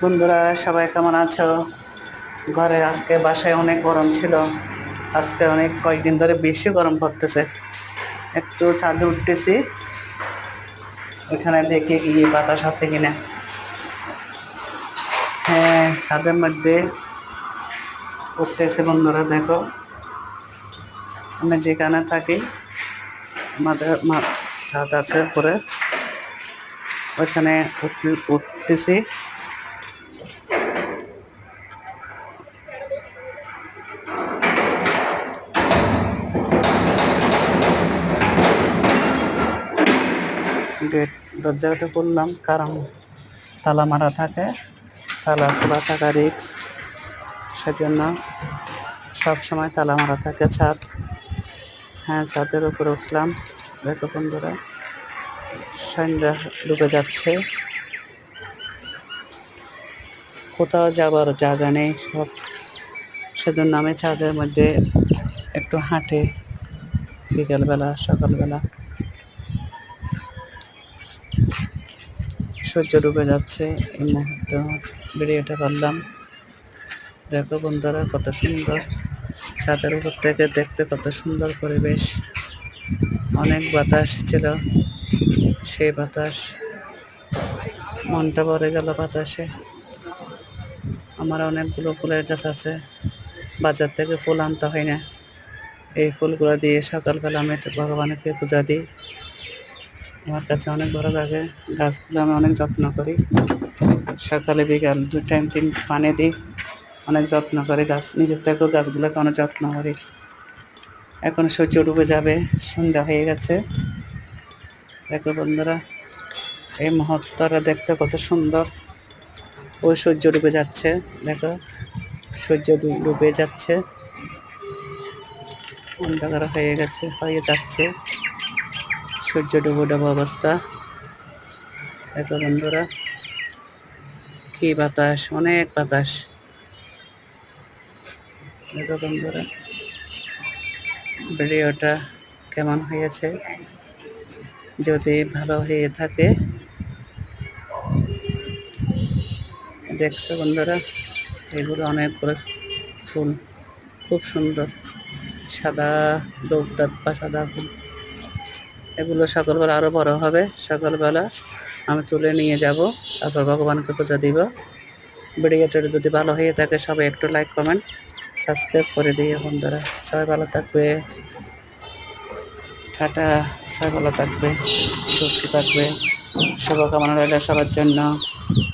বন্ধুরা, সবাই কেমন আছো? ঘরে আজকে বাসায় অনেক গরম ছিল। আজকে অনেক কয়েকদিন ধরে বেশি গরম পড়তেছে। একটু ছাদে উঠতেছি, ওইখানে দেখে গিয়ে বাতাস আছে কিনা। হ্যাঁ, ছাদের মধ্যে উঠতেছে। বন্ধুরা দেখো, আমি যেখানে থাকি আমাদের ছাদ আছে উপরে, ওইখানে উঠতেছি। গেট দরজাটা খুললাম, কারণ তালা মারা থাকে, তালা খোলা থাকা রিস্ক, সেজন্য সব সময় তালা মারা থাকে ছাদ। হ্যাঁ, ছাদের উপরে উঠলাম। দেখো বন্ধুরা, সন্ধ্যা ডুবে যাচ্ছে, কোথাও যাবার জায়গা নেই সব, সেজন্য আমি ছাদের মধ্যে একটু হাঁটি বিকেলবেলা সকালবেলা। সূর্য ডুবে যাচ্ছে, এই মুহূর্তে ভিডিওটা করলাম। দেখো বন্ধুরা, কত সুন্দর ছাদের উপর থেকে দেখতে, কত সুন্দর পরিবেশ। অনেক বাতাস ছিল, সেই বাতাস, মনটা ভরে গেল বাতাসে। আমার অনেকগুলো ফুলের গাছ আছে, বাজার থেকে ফুল আনতে হয় না। এই ফুলগুলো দিয়ে সকালবেলা আমি ভগবানকে পূজা দিই। আমার কাছে অনেক ভালো লাগে। গাছগুলো আমি অনেক যত্ন করি, সকালে বিকাল 2 টাইম 3 পানি দিই, অনেক যত্ন করে গাছ। নিজের থেকেও গাছগুলোকে অনেক যত্ন করি। এখন সূর্য ডুবে যাবে, সন্ধ্যা হয়ে গেছে। দেখো বন্ধুরা, এই মুহূর্তটা দেখতে কত সুন্দর। ওই সূর্য ডুবে যাচ্ছে, দেখো সূর্য ডুবে যাচ্ছে, অন্ধকার হয়ে যাচ্ছে, সূর্য ডুবো ডুবো অবস্থা। দেখো বন্ধুরা, কি বাতাস, অনেক বাতাস। দেখো বন্ধুরা, ভিডিওটা কেমন হয়েছে? যদি ভালো হয়ে থাকে, দেখছো বন্ধুরা, এগুলো অনেকগুলো ফুল, খুব সুন্দর, সাদা দৌড়দার বা সাদা ফুল। এগুলো সকালবেলা আরও বড় হবে। সকালবেলা আমি তুলে নিয়ে যাব, তারপর ভগবানকে পূজা দিব। ভিডিওটা যদি ভালো হয়ে থাকে, সবাই একটু লাইক কমেন্ট সাবস্ক্রাইব করে দিও বন্ধুরা। সবাই ভালো থাকবে, টাটা। সবাই ভালো থাকবে, সুস্থ থাকবে, শুভকামনা রইল সবার জন্য।